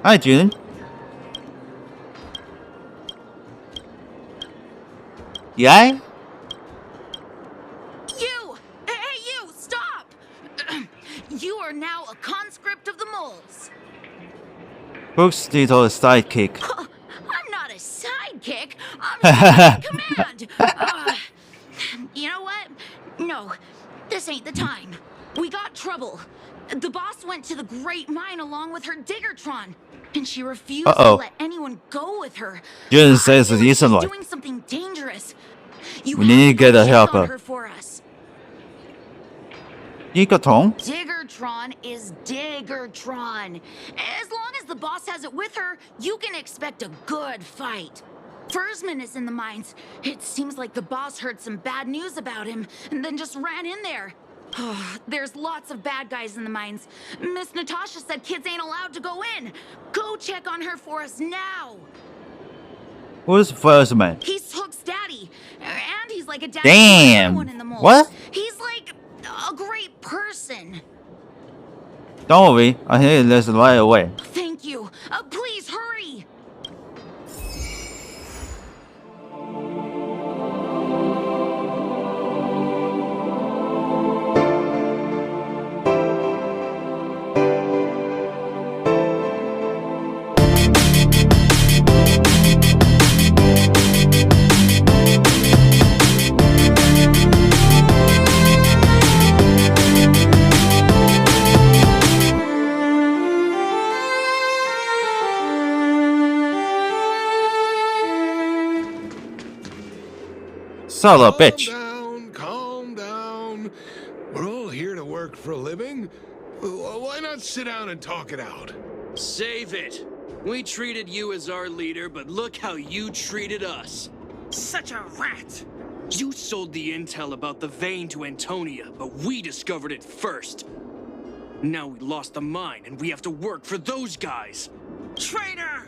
Hi, June. Yeah? You! Hey, you! Stop! You are now a conscript of the moles. Brooks' little sidekick. I'm not a sidekick. I'm in command. You know what? No, this ain't the time. We got trouble. The boss went to the Great Mine along with her Diggertron, and she refused to let anyone go with her. June says I feel like it's she's like doing something dangerous. You we need to get a helper. her for us. Gigaton? Diggertron is Diggertron. As long as the boss has it with her, you can expect a good fight. Foreman is in the mines. It seems like the boss heard some bad news about him and then just ran in there. There's lots of bad guys in the mines. Miss Natasha said kids ain't allowed to go in. Go check on her for us now. Who's Foreman? He's Hook's daddy. And he's like a daddy Damn. to everyone in the mall. What? He's like a great person. Don't worry, I hear this right away. Thank you. Please hurry. Son of a bitch. Calm down. We're all here to work for a living. Why not sit down and talk it out? Save it. We treated you as our leader, but look how you treated us. Such a rat. You sold the intel about the vein to Antonia, but we discovered it first. Now we lost the mine, and we have to work for those guys. Traitor!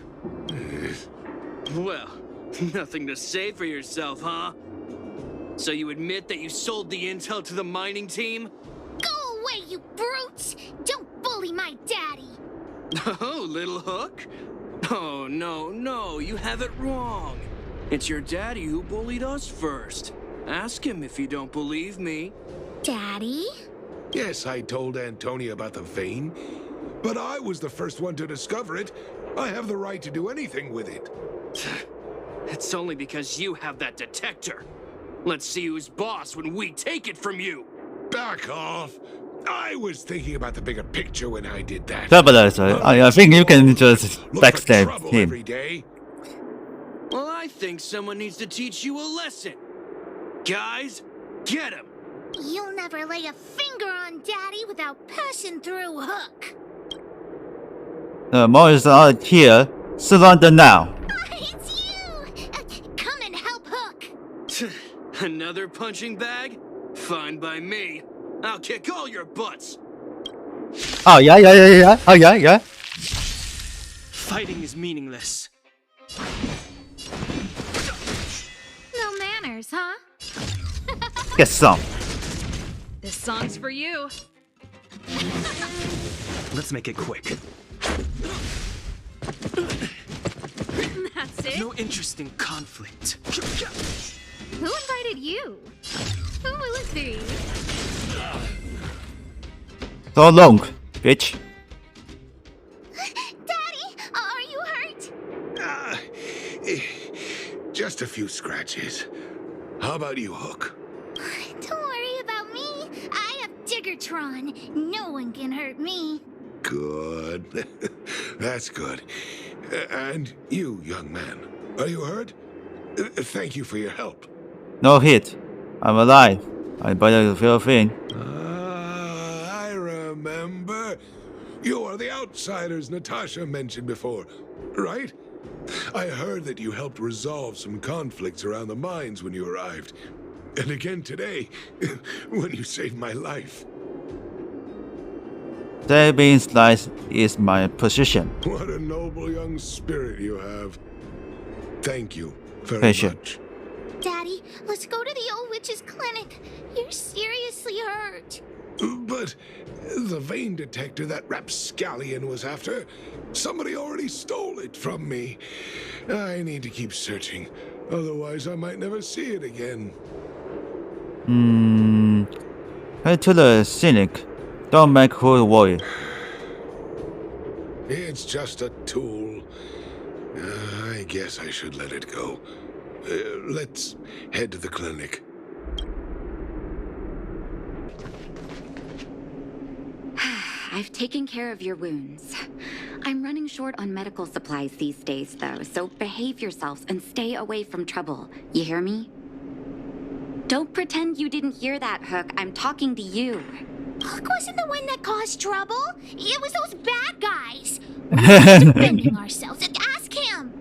Well, nothing to say for yourself, huh? So you admit that you sold the intel to the mining team? Go away, you brutes! Don't bully my daddy! Oh, little Hook? Oh, no, you have it wrong. It's your daddy who bullied us first. Ask him if you don't believe me. Daddy? Yes, I told Antonia about the vein, but I was the first one to discover it. I have the right to do anything with it. It's only because you have that detector. Let's see who's boss when we take it from you. Back off. I was thinking about the bigger picture when I did that. Stabilizer. I think you can just Look for backstab trouble him. every day. Well, I think someone needs to teach you a lesson. Guys, get him. You'll never lay a finger on Daddy without passing through Hook. The monsters are here. Surrender now. It's you! Come and help Hook! Another punching bag? Fine by me. I'll kick all your butts. Oh, yeah. Oh, yeah. Fighting is meaningless. No manners, huh? Get some. This song's for you. Let's make it quick. That's it? No interest in conflict. Who invited you? Who will it be? So long, bitch. Daddy, are you hurt? Just a few scratches. How about you, Hook? Don't worry about me. I have Diggertron. No one can hurt me. Good. That's good. And you, young man, are you hurt? Thank you for your help. No hit. I'm alive. I better feel thin. I remember. You are the outsiders Natasha mentioned before, right? I heard that you helped resolve some conflicts around the mines when you arrived. And again today, when you saved my life. Saving life is my position. What a noble young spirit you have. Thank you very Patient. much. Daddy, let's go to the old witch's clinic. You're seriously hurt. But the vein detector that rapscallion was after, somebody already stole it from me. I need to keep searching, otherwise I might never see it again. Head to the cynic. Don't make her worry. It's just a tool. I guess I should let it go. Let's head to the clinic. I've taken care of your wounds. I'm running short on medical supplies these days, though, so behave yourselves and stay away from trouble. You hear me? Don't pretend you didn't hear that, Hook. I'm talking to you. Hook wasn't the one that caused trouble. It was those bad guys. We're defending ourselves. Ask him.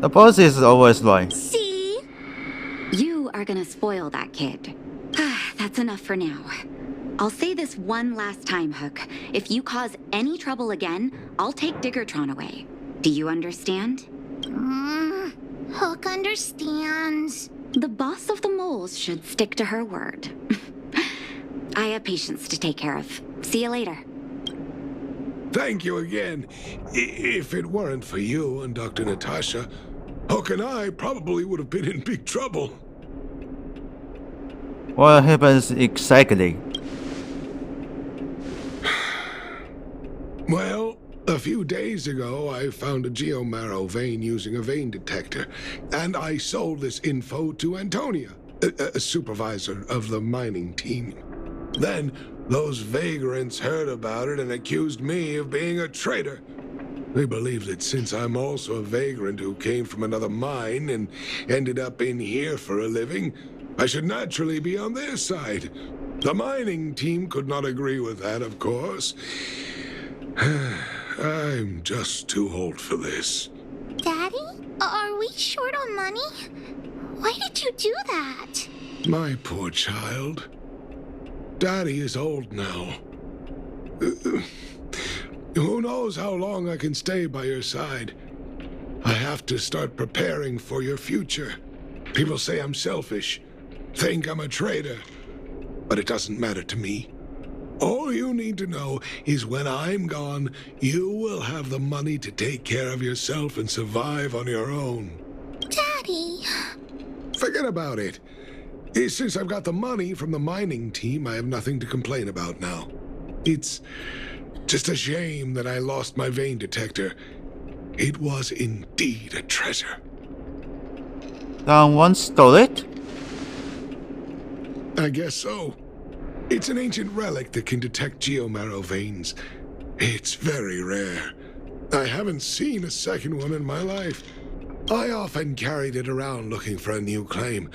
The boss is always right. See? You are gonna spoil that kid. That's enough for now. I'll say this one last time, Hook. If you cause any trouble again, I'll take Diggertron away. Do you understand? Hook understands. The boss of the moles should stick to her word. I have patients to take care of. See you later. Thank you again. If it weren't for you and Dr. Natasha, Hook and I probably would have been in big trouble. What happens exactly? Well, a few days ago, I found a geomarrow vein using a vein detector, and I sold this info to Antonia, a supervisor of the mining team. Then, those vagrants heard about it and accused me of being a traitor. They believe that since I'm also a vagrant who came from another mine and ended up in here for a living, I should naturally be on their side. The mining team could not agree with that, of course. I'm just too old for this. Daddy? Are we short on money? Why did you do that? My poor child. Daddy is old now. Who knows how long I can stay by your side? I have to start preparing for your future. People say I'm selfish, think I'm a traitor, but it doesn't matter to me. All you need to know is when I'm gone, you will have the money to take care of yourself and survive on your own. Daddy. Forget about it. Since I've got the money from the mining team, I have nothing to complain about now. It's just a shame that I lost my vein detector. It was indeed a treasure. Someone stole it? I guess so. It's an ancient relic that can detect geomarrow veins. It's very rare. I haven't seen a second one in my life. I often carried it around looking for a new claim.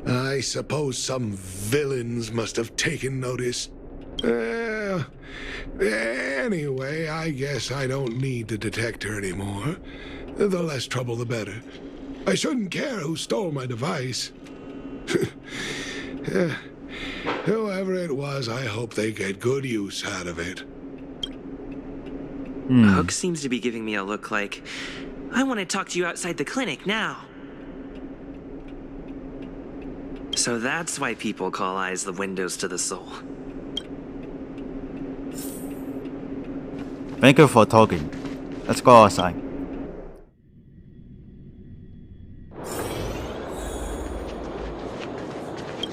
I suppose some villains must have taken notice. Anyway, I guess I don't need the detector anymore. The less trouble, the better. I shouldn't care who stole my device. Whoever it was, I hope they get good use out of it. Hook seems to be giving me a look like, I want to talk to you outside the clinic now. So that's why people call eyes the windows to the soul. Thank you for talking. Let's go outside.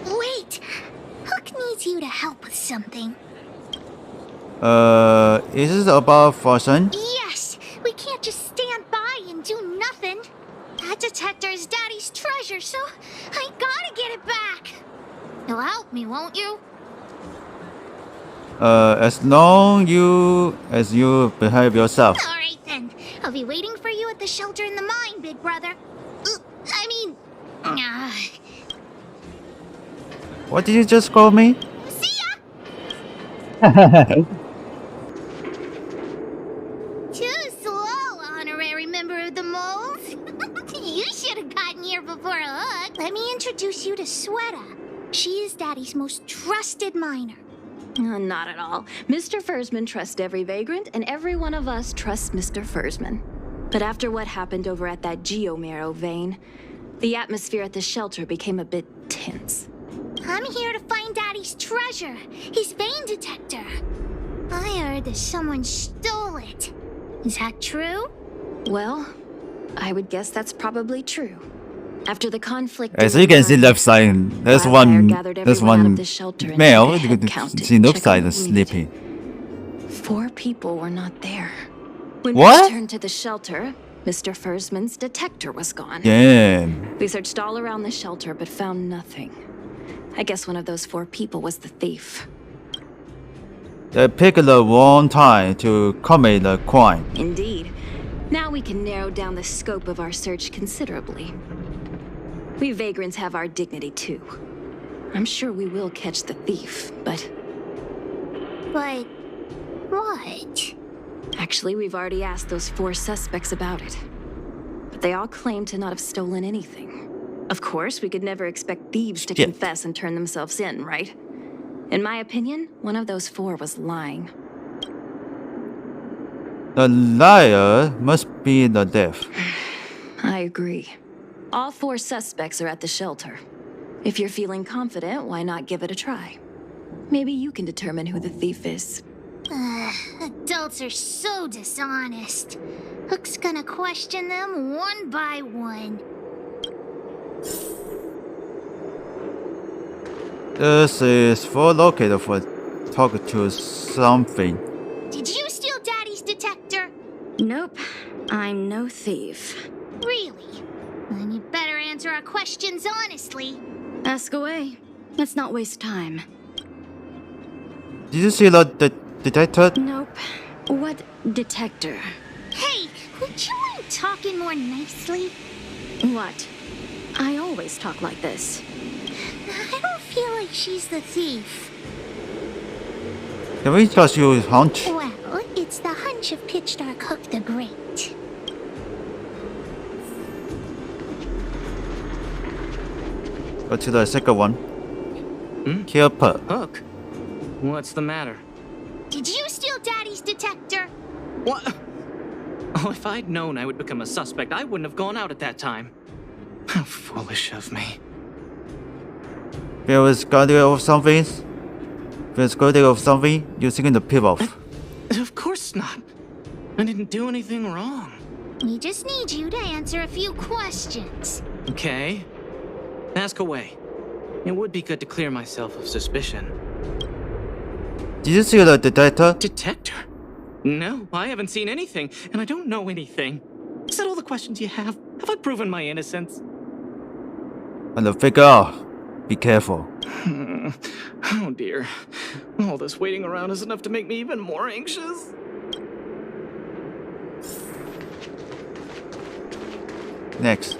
Wait! Hook needs you to help with something. Is this about Foreman? Yes! We can't just stand by and do nothing. That detector is Daddy's treasure, so I gotta get it back. You'll help me, won't you? As long as you behave yourself. Alright then. I'll be waiting for you at the shelter in the mine, big brother. What did you just call me? See ya! Too slow, honorary member of the moles. You should have gotten here before Hook. Let me introduce you to Sweta. She is Daddy's most trusted miner. Not at all. Mr. Foreman trusts every vagrant, and every one of us trusts Mr. Foreman. But after what happened over at that geomarrow vein, the atmosphere at the shelter became a bit tense. I'm here to find Daddy's treasure, his vein detector. I heard that someone stole it. Is that true? Well, I would guess that's probably true. After the conflict, As you can see left side, there's one male. You can see left side is sleeping. 4 people were not there. When What? we returned to the shelter, Mr. Fursman's detector was gone. Damn. We searched all around the shelter but found nothing. I guess one of those 4 people was the thief. They picked the wrong time to commit the crime. Indeed. Now we can narrow down the scope of our search considerably. We vagrants have our dignity too. I'm sure we will catch the thief, but... But what? Actually, we've already asked those 4 suspects about it. But they all claim to not have stolen anything. Of course, we could never expect thieves to confess and turn themselves in, right? In my opinion, one of those 4 was lying. The liar must be the thief. I agree. All 4 suspects are at the shelter. If you're feeling confident, why not give it a try? Maybe you can determine who the thief is. Adults are so dishonest. Hook's gonna question them one by one. This is for locator for talk to something. Did you steal Daddy's detector? Nope, I'm no thief. Really? Then you better answer our questions honestly. Ask away. Let's not waste time. Did you see the detector? Nope. What detector? Hey, would you mind talking more nicely? What? I always talk like this. I don't feel like she's the thief. Can we trust your hunch? Well, it's the hunch of Pitch Dark Hook the Great. Go to the second one. Keeper. Hook? What's the matter? Did you steal Daddy's detector? What? Oh, if I'd known I would become a suspect, I wouldn't have gone out at that time. How foolish of me. There was guardian of something. There's guardian of something. You're thinking the people. Of course not. I didn't do anything wrong. We just need you to answer a few questions. Okay. Ask away. It would be good to clear myself of suspicion. Did you see the detector? Detector? No, I haven't seen anything, and I don't know anything. Is that all the questions you have? Have I proven my innocence? And the figure out. Be careful. Oh dear. All this waiting around is enough to make me even more anxious. Next.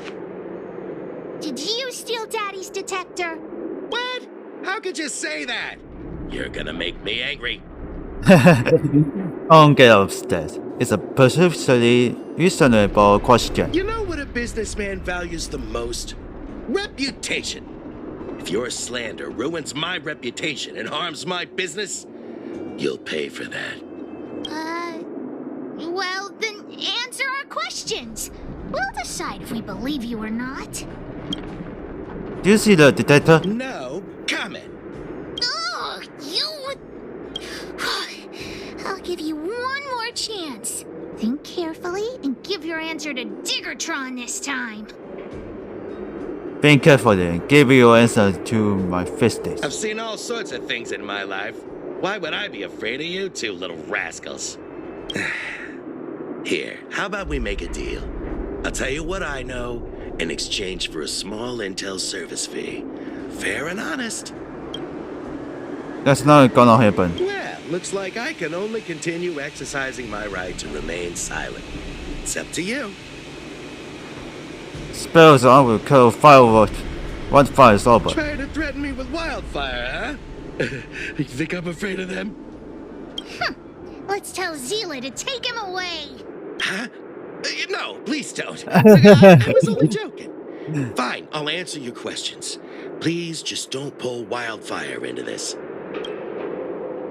Did you steal Daddy's detector? What? How could you say that? You're gonna make me angry. Don't get upset. It's a perfectly reasonable question. You know what a businessman values the most? Reputation. If your slander ruins my reputation and harms my business, you'll pay for that. Well, then answer our questions. We'll decide if we believe you or not. Do you see the detector? No comment. Oh, you would... I'll give you one more chance. Think carefully and give your answer to Diggertron this time. Think carefully and give your answer to my fisties. I've seen all sorts of things in my life. Why would I be afraid of you two little rascals? Here, how about we make a deal? I'll tell you what I know in exchange for a small intel service fee. Fair and honest. That's not gonna happen. Well, looks like I can only continue exercising my right to remain silent. It's up to you. Spells on will kill firework. Once fire is over. Trying to threaten me with wildfire, huh? You think I'm afraid of them? Let's tell Zila to take him away. Huh? No, please don't. I was only joking. Fine, I'll answer your questions. Please just don't pull wildfire into this.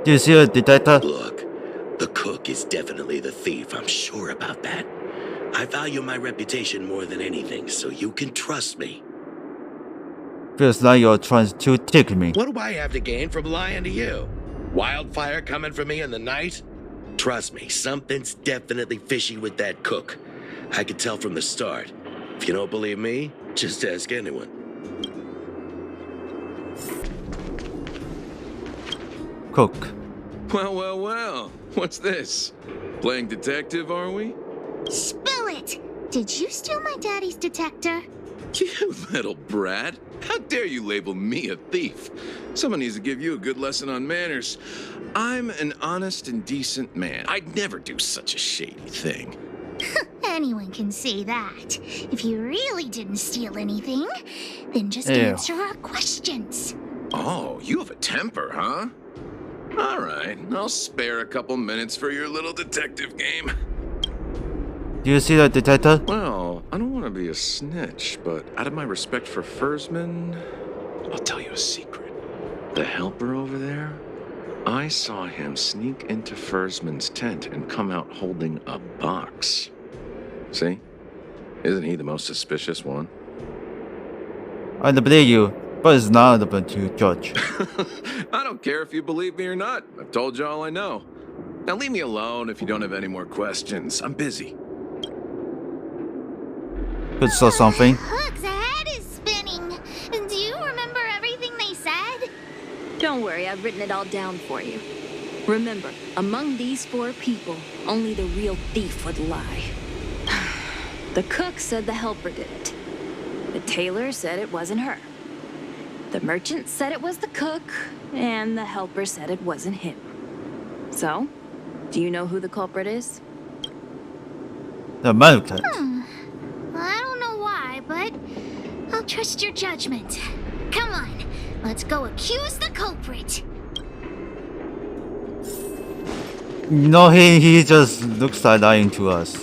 Do you see a detector? Look, the cook is definitely the thief. I'm sure about that. I value my reputation more than anything, so you can trust me. Feels like you're trying to trick me. What do I have to gain from lying to you? Wildfire coming for me in the night? Trust me, something's definitely fishy with that cook. I could tell from the start. If you don't believe me, just ask anyone. Cook. Well, well, well. What's this? Playing detective, are we? Spill it! Did you steal my daddy's detector? You little brat. How dare you label me a thief? Someone needs to give you a good lesson on manners. I'm an honest and decent man. I'd never do such a shady thing. Anyone can say that. If you really didn't steal anything, then just Ew. answer our questions. Oh, you have a temper, huh? All right, I'll spare a couple minutes for your little detective game. Do you see the detector? Well, I don't want to be a snitch, but out of my respect for Foreman, I'll tell you a secret. The helper over there, I saw him sneak into Foreman's tent and come out holding a box. See? Isn't he the most suspicious one? I don't believe you, but it's not up to judge. I don't care if you believe me or not. I've told you all I know. Now leave me alone if you don't have any more questions. I'm busy. Could saw something. Hook's head is spinning. Do you remember everything they said? Don't worry, I've written it all down for you. Remember, among these 4 people, only the real thief would lie. The cook said the helper did it. The tailor said it wasn't her. The merchant said it was the cook, and the helper said it wasn't him. So, do you know who the culprit is? The merchant. I don't know why, but I'll trust your judgment. Come on, let's go accuse the culprit. No, he just looks like lying to us.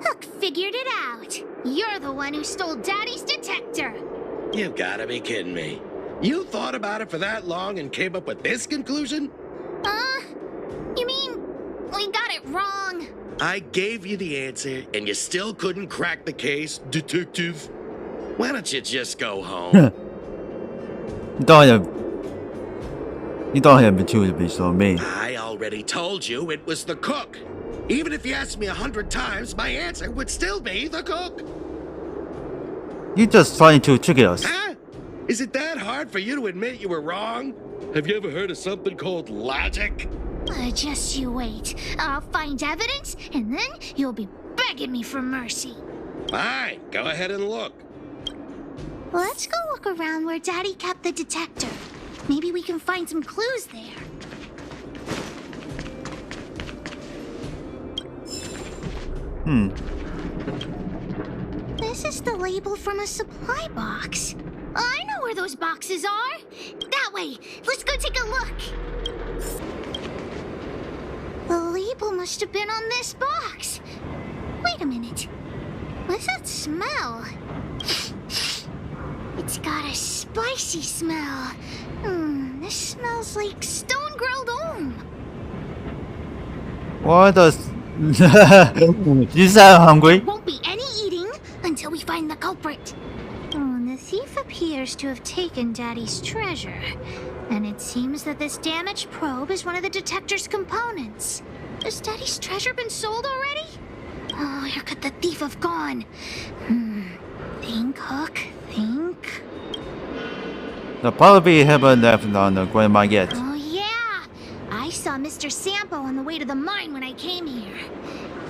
Hook figured it out. You're the one who stole Daddy's detector. You've gotta be kidding me. You thought about it for that long and came up with this conclusion? You mean we got it wrong? I gave you the answer, and you still couldn't crack the case, detective. Why don't you just go home? You don't have to be so mean. I already told you it was the cook. Even if you asked me 100 times, my answer would still be the cook. You're just trying to trick us. Huh? Is it that hard for you to admit you were wrong? Have you ever heard of something called logic? Just you wait. I'll find evidence, and then you'll be begging me for mercy. Fine, go ahead and look. Let's go look around where Daddy kept the detector. Maybe we can find some clues there. This is the label from a supply box. I know where those boxes are. That way. Let's go take a look. The label must have been on this box. Wait a minute. What's that smell? It's got a spicy smell. This smells like stone-grilled om. What does... You sound hungry? Won't be any eating until we find the culprit. The thief appears to have taken Daddy's treasure. And it seems that this damaged probe is one of the detector's components. Has Daddy's treasure been sold already? Oh, where could the thief have gone? Think, Hook, think. The probably haven't left on the grandma yet. Oh, yeah. I saw Mr. Sampo on the way to the mine when I came here.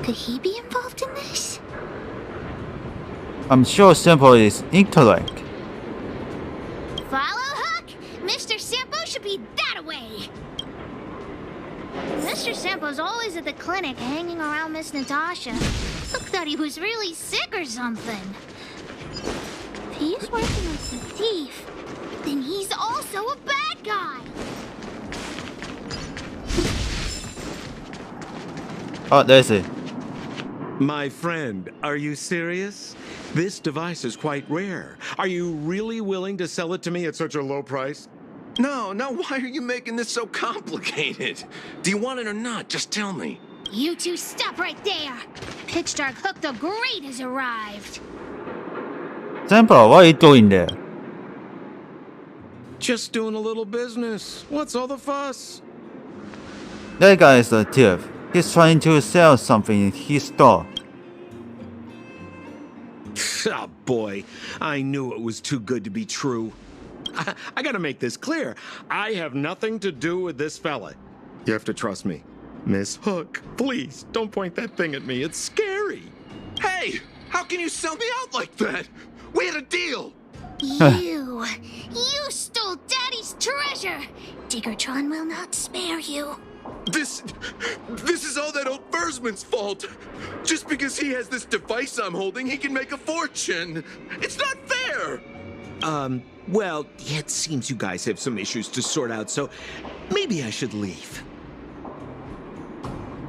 Could he be involved in this? I'm sure Simple is incorrect. Follow, Hook? Mr. Sampo should be that way. Mr. Sampo's always at the clinic hanging around Miss Natasha. Hook thought he was really sick or something. If he's working with the thief, then he's also a bad guy. Oh, there's it. My friend, are you serious? This device is quite rare. Are you really willing to sell it to me at such a low price? No, why are you making this so complicated? Do you want it or not? Just tell me. You two stop right there. Pitch Dark Hook the Great has arrived. Temple, what are you doing there? Just doing a little business. What's all the fuss? That guy is a thief. He's trying to sell something in his store. Oh boy, I knew it was too good to be true. I gotta make this clear. I have nothing to do with this fella. You have to trust me. Miss Hook, please don't point that thing at me. It's scary. Hey, how can you sell me out like that? We had a deal. You stole Daddy's treasure. Diggertron will not spare you. This is all that old Fursman's fault. Just because he has this device I'm holding, he can make a fortune. It's not fair. Well, it seems you guys have some issues to sort out, so maybe I should leave.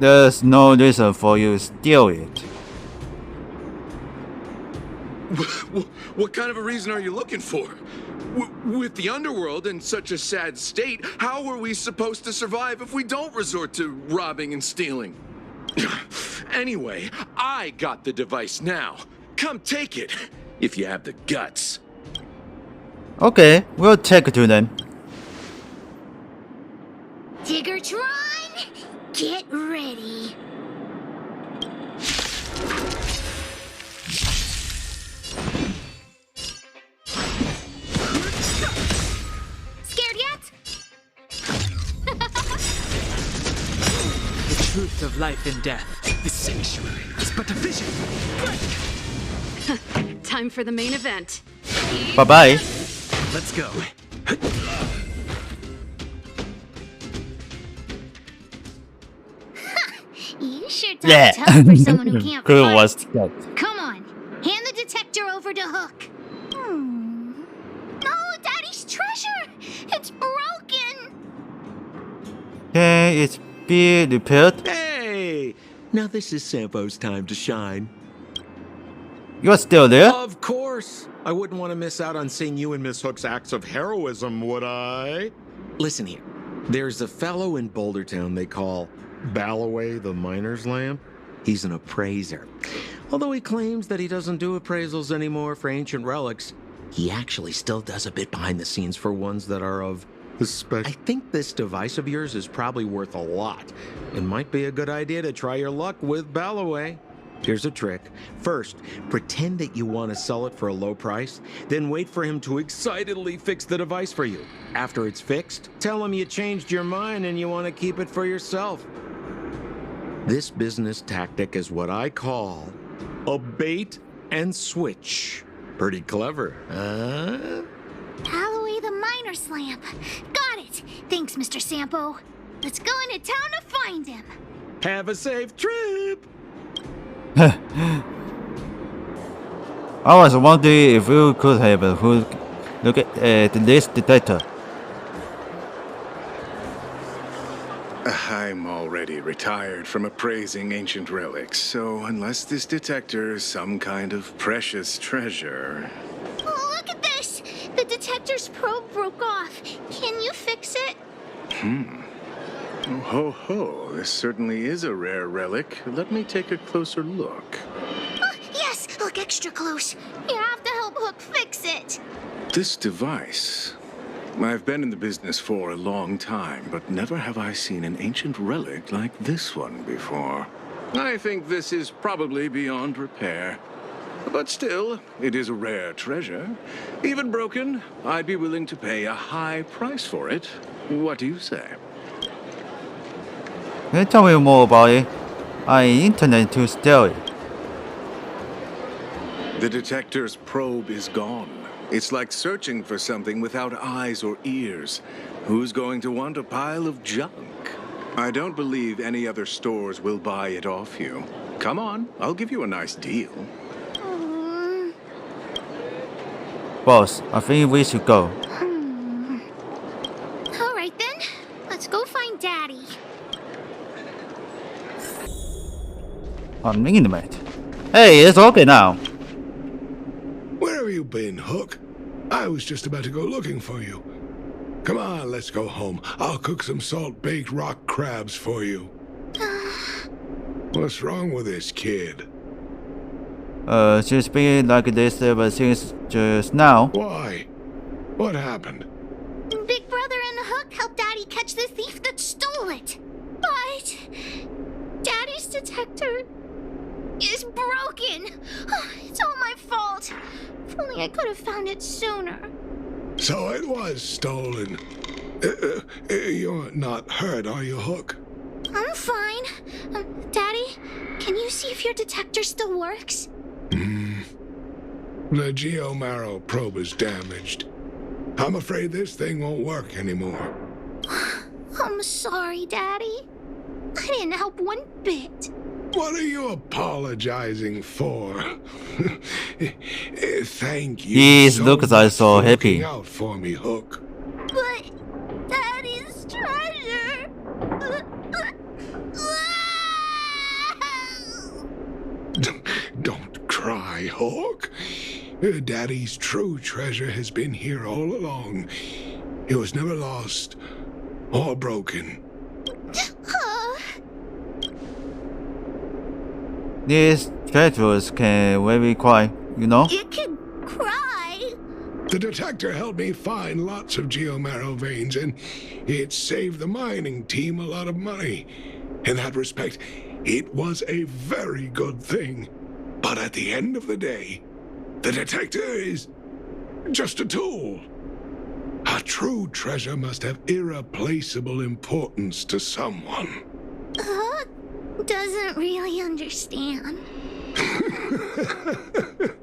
There's no reason for you to steal it. What kind of a reason are you looking for? With the underworld in such a sad state, how are we supposed to survive if we don't resort to robbing and stealing? Anyway, I got the device now. Come take it, if you have the guts. Okay, we'll take it to them. Diggertron, get ready. Scared yet? The truth of life and death. The sanctuary is but a vision. Time for the main event. Bye-bye. Let's go. You sure talk Yeah. tough for someone who can't Who fight. was that? Come on, hand the detector over to Hook. No, Daddy's treasure! It's broken! Can it be repaired? Hey! Now this is Sampo's time to shine. You're still there? Of course! I wouldn't want to miss out on seeing you and Miss Hook's acts of heroism, would I? Listen here. There's a fellow in Bouldertown they call Balloway the Miner's Lamp. He's an appraiser. Although he claims that he doesn't do appraisals anymore for ancient relics, he actually still does a bit behind the scenes for ones that are of I think this device of yours is probably worth a lot. It might be a good idea to try your luck with Balloway. Here's a trick. First, pretend that you want to sell it for a low price, then wait for him to excitedly fix the device for you. After it's fixed, tell him you changed your mind and you want to keep it for yourself. This business tactic is what I call a bait and switch. Pretty clever, huh? Balloway the Miner's Lamp. Got it. Thanks, Mr. Sampo. Let's go into town to find him. Have a safe trip! I was wondering if you could have a look at this detector. I'm already retired from appraising ancient relics, so unless this detector is some kind of precious treasure... Oh, look at this! The detector's probe broke off. Can you fix it? Oh, ho, ho. This certainly is a rare relic. Let me take a closer look. Yes! Look extra close. You have to help Hook fix it. This device... I've been in the business for a long time, but never have I seen an ancient relic like this one before. I think this is probably beyond repair. But still, it is a rare treasure. Even broken, I'd be willing to pay a high price for it. What do you say? Can you tell me more about it? I intended to steal it. The detector's probe is gone. It's like searching for something without eyes or ears. Who's going to want a pile of junk? I don't believe any other stores will buy it off you. Come on, I'll give you a nice deal. Boss, I think we should go. All right then. Let's go find Daddy. I'm ringing the mate. Hey, it's okay now. Where have you been, Hook? I was just about to go looking for you. Come on, let's go home. I'll cook some salt-baked rock crabs for you. What's wrong with this kid? She's been like this ever since just now. Why? What happened? Big Brother and Hook helped Daddy catch the thief that stole it. But Daddy's detector is broken. It's all my fault. If only I could have found it sooner. So it was stolen. You're not hurt, are you, Hook? I'm fine. Daddy, can you see if your detector still works? The geomarrow probe is damaged. I'm afraid this thing won't work anymore. I'm sorry, Daddy. I didn't help one bit. What are you apologizing for? Thank you. He so looks like much so for happy. looking out for me, Hook. But Daddy's treasure. Don't cry, Hook. Daddy's true treasure has been here all along. It was never lost or broken. These treasures can very quiet, you know? It can cry. The detector helped me find lots of geomarrow veins, and it saved the mining team a lot of money. In that respect, it was a very good thing. But at the end of the day, the detector is just a tool. A true treasure must have irreplaceable importance to someone. Doesn't really understand.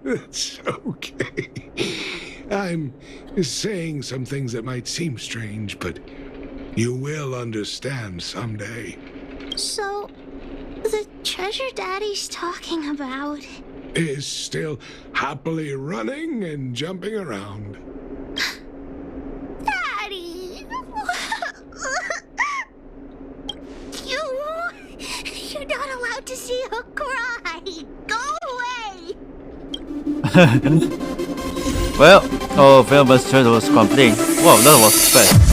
It's okay. I'm saying some things that might seem strange, but you will understand someday. So, the treasure Daddy's talking about is still happily running and jumping around. Daddy! You're not allowed to see her cry. Go away! Well, our Foreman's treasure was complete. Wow, that was fast.